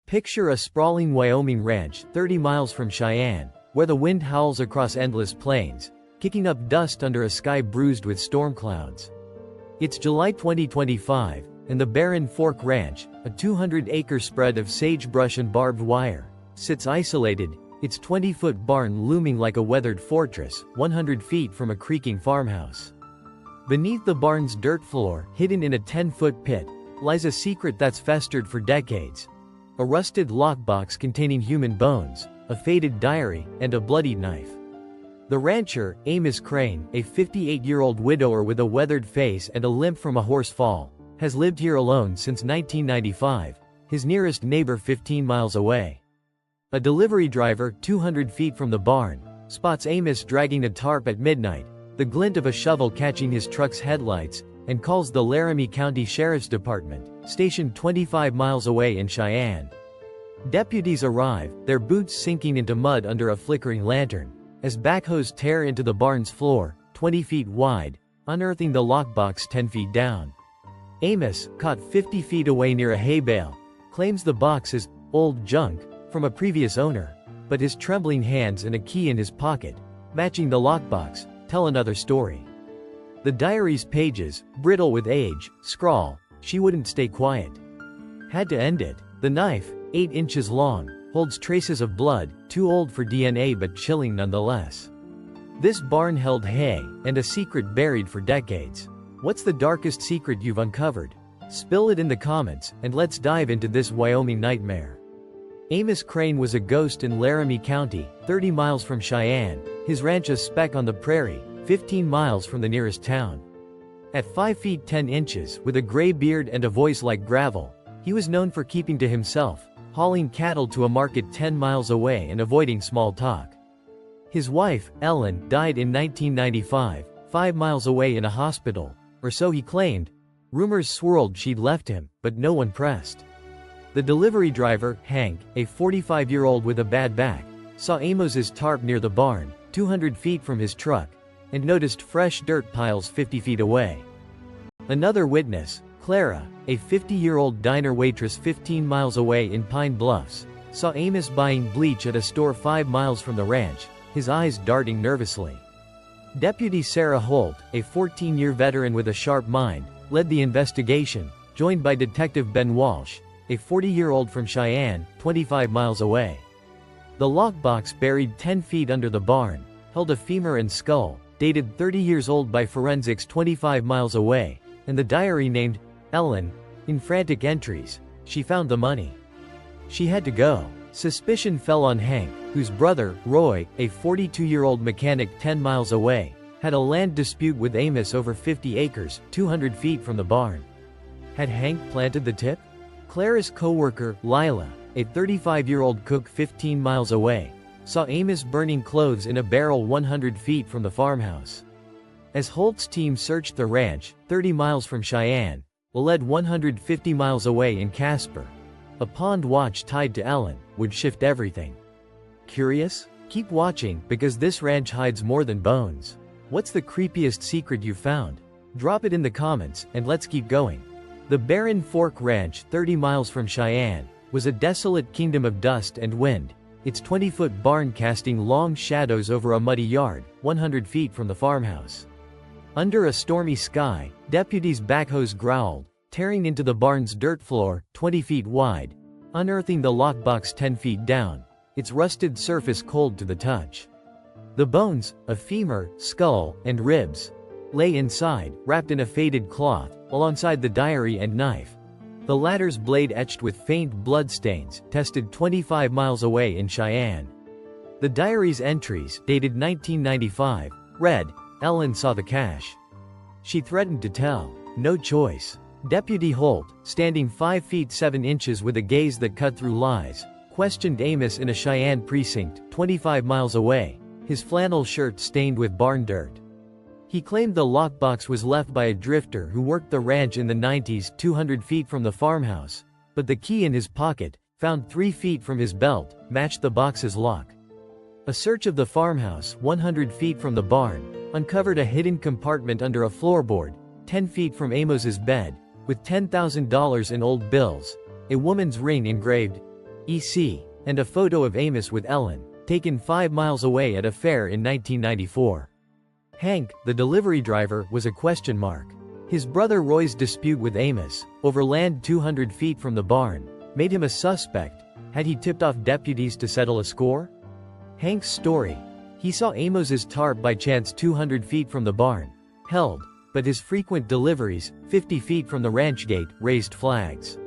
Picture a sprawling Wyoming ranch 30 miles from Cheyenne, where the wind howls across endless plains, kicking up dust under a sky bruised with storm clouds. It's July 2025, and the barren Fork Ranch, a 200-acre spread of sagebrush and barbed wire, sits isolated, its 20-foot barn looming like a weathered fortress, 100 feet from a creaking farmhouse. Beneath the barn's dirt floor, hidden in a 10-foot pit, lies a secret that's festered for decades. A rusted lockbox containing human bones, a faded diary, and a bloodied knife. The rancher, Amos Crane, a 58-year-old widower with a weathered face and a limp from a horse fall, has lived here alone since 1995, his nearest neighbor 15 miles away. A delivery driver, 200 feet from the barn, spots Amos dragging a tarp at midnight, the glint of a shovel catching his truck's headlights, and calls the Laramie County Sheriff's Department, stationed 25 miles away in Cheyenne. Deputies arrive, their boots sinking into mud under a flickering lantern, as backhoes tear into the barn's floor, 20 feet wide, unearthing the lockbox 10 feet down. Amos, caught 50 feet away near a hay bale, claims the box is old junk from a previous owner, but his trembling hands and a key in his pocket, matching the lockbox, tell another story. The diary's pages, brittle with age, scrawl, "She wouldn't stay quiet. Had to end it." The knife, 8 inches long, holds traces of blood, too old for DNA but chilling nonetheless. This barn held hay, and a secret buried for decades. What's the darkest secret you've uncovered? Spill it in the comments, and let's dive into this Wyoming nightmare. Amos Crane was a ghost in Laramie County, 30 miles from Cheyenne, his ranch a speck on the prairie, 15 miles from the nearest town. At 5 feet 10 inches, with a gray beard and a voice like gravel, he was known for keeping to himself, hauling cattle to a market 10 miles away and avoiding small talk. His wife, Ellen, died in 1995, 5 miles away in a hospital, or so he claimed. Rumors swirled she'd left him, but no one pressed. The delivery driver, Hank, a 45-year-old with a bad back, saw Amos's tarp near the barn, 200 feet from his truck, and noticed fresh dirt piles 50 feet away. Another witness, Clara, a 50-year-old diner waitress 15 miles away in Pine Bluffs, saw Amos buying bleach at a store 5 miles from the ranch, his eyes darting nervously. Deputy Sarah Holt, a 14-year veteran with a sharp mind, led the investigation, joined by Detective Ben Walsh, a 40-year-old from Cheyenne, 25 miles away. The lockbox buried 10 feet under the barn held a femur and skull, dated 30 years old by forensics 25 miles away, and the diary named Ellen. In frantic entries, she found the money. She had to go. Suspicion fell on Hank, whose brother, Roy, a 42-year-old mechanic 10 miles away, had a land dispute with Amos over 50 acres, 200 feet from the barn. Had Hank planted the tip? Clara's co-worker, Lila, a 35-year-old cook 15 miles away, saw Amos burning clothes in a barrel 100 feet from the farmhouse. As Holt's team searched the ranch, 30 miles from Cheyenne, led 150 miles away in Casper, a pond watch tied to Ellen would shift everything. Curious? Keep watching, because this ranch hides more than bones. What's the creepiest secret you found? Drop it in the comments, and let's keep going. The barren Fork Ranch, 30 miles from Cheyenne, was a desolate kingdom of dust and wind, its 20-foot barn casting long shadows over a muddy yard, 100 feet from the farmhouse. Under a stormy sky, deputies' backhoes growled, tearing into the barn's dirt floor, 20 feet wide, unearthing the lockbox 10 feet down, its rusted surface cold to the touch. The bones, a femur, skull, and ribs, lay inside, wrapped in a faded cloth, alongside the diary and knife. The latter's blade etched with faint bloodstains, tested 25 miles away in Cheyenne. The diary's entries, dated 1995, read, Ellen saw the cash. She threatened to tell. No choice. Deputy Holt, standing 5 feet 7 inches with a gaze that cut through lies, questioned Amos in a Cheyenne precinct, 25 miles away, his flannel shirt stained with barn dirt. He claimed the lockbox was left by a drifter who worked the ranch in the 90s 200 feet from the farmhouse, but the key in his pocket, found 3 feet from his belt, matched the box's lock. A search of the farmhouse, 100 feet from the barn, uncovered a hidden compartment under a floorboard, 10 feet from Amos's bed, with $10,000 in old bills, a woman's ring engraved, EC, and a photo of Amos with Ellen, taken 5 miles away at a fair in 1994. Hank, the delivery driver, was a question mark. His brother Roy's dispute with Amos, over land 200 feet from the barn, made him a suspect. Had he tipped off deputies to settle a score? Hank's story. He saw Amos's tarp by chance 200 feet from the barn, held, but his frequent deliveries, 50 feet from the ranch gate, raised flags.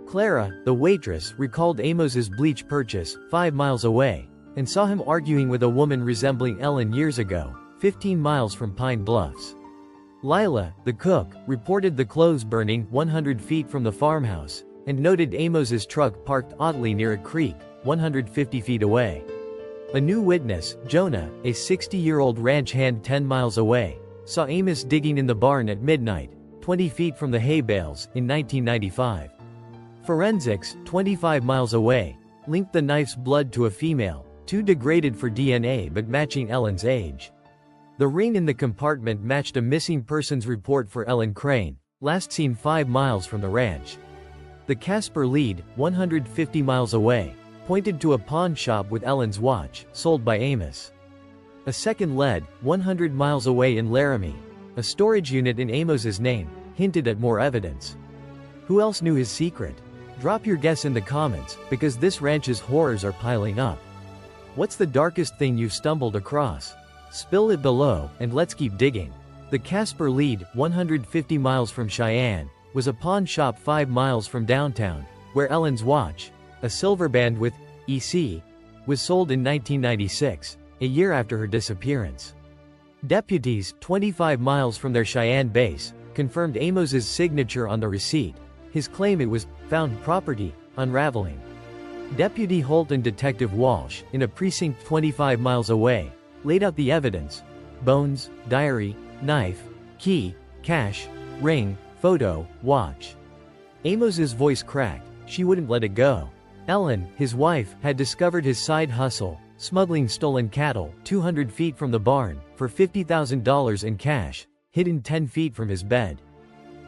Clara, the waitress, recalled Amos's bleach purchase, 5 miles away, and saw him arguing with a woman resembling Ellen years ago, 15 miles from Pine Bluffs. Lila, the cook, reported the clothes burning 100 feet from the farmhouse, and noted Amos's truck parked oddly near a creek, 150 feet away. A new witness, Jonah, a 60-year-old ranch hand 10 miles away, saw Amos digging in the barn at midnight, 20 feet from the hay bales, in 1995. Forensics, 25 miles away, linked the knife's blood to a female, too degraded for DNA but matching Ellen's age. The ring in the compartment matched a missing persons report for Ellen Crane, last seen 5 miles from the ranch. The Casper lead, 150 miles away, pointed to a pawn shop with Ellen's watch, sold by Amos. A second led, 100 miles away in Laramie, a storage unit in Amos's name, hinted at more evidence. Who else knew his secret? Drop your guess in the comments, because this ranch's horrors are piling up. What's the darkest thing you've stumbled across? Spill it below, and let's keep digging. The Casper lead, 150 miles from Cheyenne, was a pawn shop 5 miles from downtown, where Ellen's watch, a silver band with EC, was sold in 1996, a year after her disappearance. Deputies, 25 miles from their Cheyenne base, confirmed Amos's signature on the receipt, his claim it was found property, unraveling. Deputy Holt and Detective Walsh, in a precinct 25 miles away, laid out the evidence: bones, diary, knife, key, cash, ring, photo, watch. Amos's voice cracked. She wouldn't let it go. Ellen, his wife, had discovered his side hustle, smuggling stolen cattle, 200 feet from the barn, for $50,000 in cash, hidden 10 feet from his bed.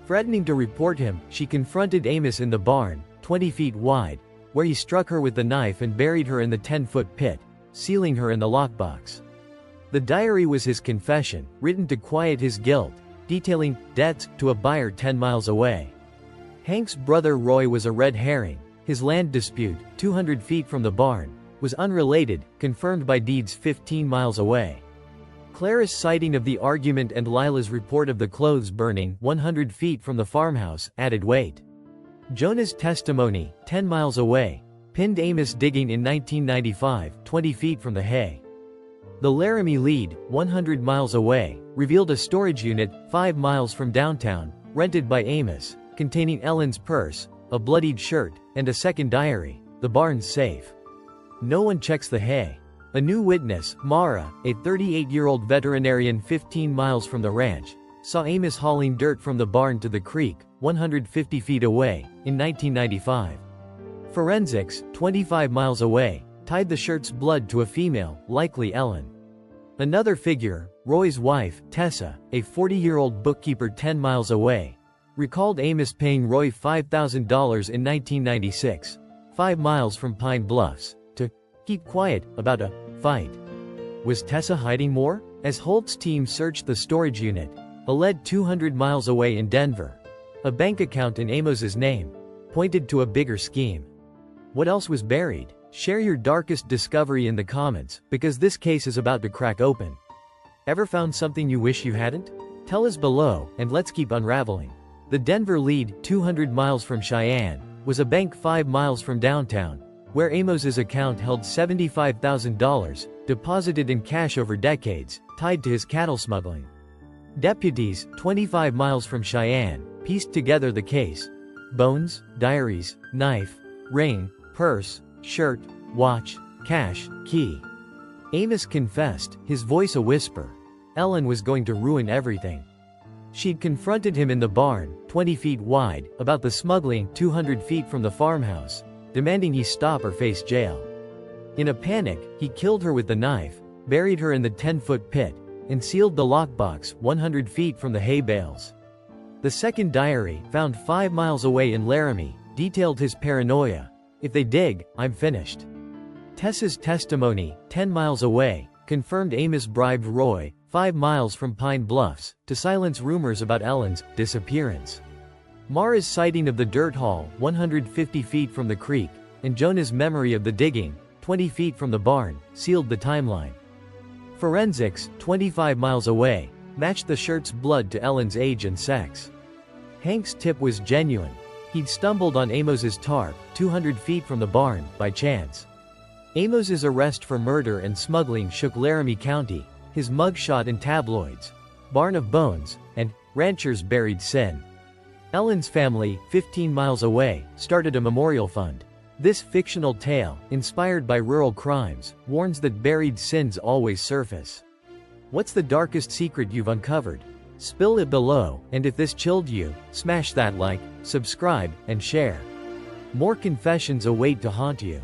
Threatening to report him, she confronted Amos in the barn, 20 feet wide, where he struck her with the knife and buried her in the 10-foot pit, sealing her in the lockbox. The diary was his confession, written to quiet his guilt, detailing debts to a buyer 10 miles away. Hank's brother Roy was a red herring. His land dispute, 200 feet from the barn, was unrelated, confirmed by deeds 15 miles away. Clara's citing of the argument and Lila's report of the clothes burning 100 feet from the farmhouse added weight. Jonah's testimony, 10 miles away, pinned Amos digging in 1995, 20 feet from the hay. The Laramie lead, 100 miles away, revealed a storage unit, 5 miles from downtown, rented by Amos, containing Ellen's purse, a bloodied shirt, and a second diary, the barn's safe. No one checks the hay. A new witness, Mara, a 38-year-old veterinarian 15 miles from the ranch, saw Amos hauling dirt from the barn to the creek, 150 feet away, in 1995. Forensics, 25 miles away, tied the shirt's blood to a female, likely Ellen. Another figure, Roy's wife, Tessa, a 40-year-old bookkeeper 10 miles away, recalled Amos paying Roy $5,000 in 1996, 5 miles from Pine Bluffs, to keep quiet about a fight. Was Tessa hiding more? As Holt's team searched the storage unit, a lead 200 miles away in Denver, a bank account in Amos's name, pointed to a bigger scheme. What else was buried? Share your darkest discovery in the comments, because this case is about to crack open. Ever found something you wish you hadn't? Tell us below, and let's keep unraveling. The Denver lead, 200 miles from Cheyenne, was a bank 5 miles from downtown, where Amos's account held $75,000, deposited in cash over decades, tied to his cattle smuggling. Deputies, 25 miles from Cheyenne, pieced together the case: bones, diaries, knife, ring, purse, shirt, watch, cash, key. Amos confessed, his voice a whisper. Ellen was going to ruin everything. She'd confronted him in the barn, 20 feet wide, about the smuggling 200 feet from the farmhouse, demanding he stop or face jail. In a panic, he killed her with the knife, buried her in the 10-foot pit, and sealed the lockbox 100 feet from the hay bales. The second diary, found 5 miles away in Laramie, detailed his paranoia. If they dig, I'm finished. Tessa's testimony, 10 miles away, confirmed Amos bribed Roy, 5 miles from Pine Bluffs, to silence rumors about Ellen's disappearance. Mara's sighting of the dirt haul, 150 feet from the creek, and Jonah's memory of the digging, 20 feet from the barn, sealed the timeline. Forensics, 25 miles away, matched the shirt's blood to Ellen's age and sex. Hank's tip was genuine. He'd stumbled on Amos's tarp, 200 feet from the barn, by chance. Amos's arrest for murder and smuggling shook Laramie County, his mugshot in tabloids, Barn of Bones, and Rancher's Buried Sin. Ellen's family, 15 miles away, started a memorial fund. This fictional tale, inspired by rural crimes, warns that buried sins always surface. What's the darkest secret you've uncovered? Spill it below, and if this chilled you, smash that like, subscribe, and share. More confessions await to haunt you.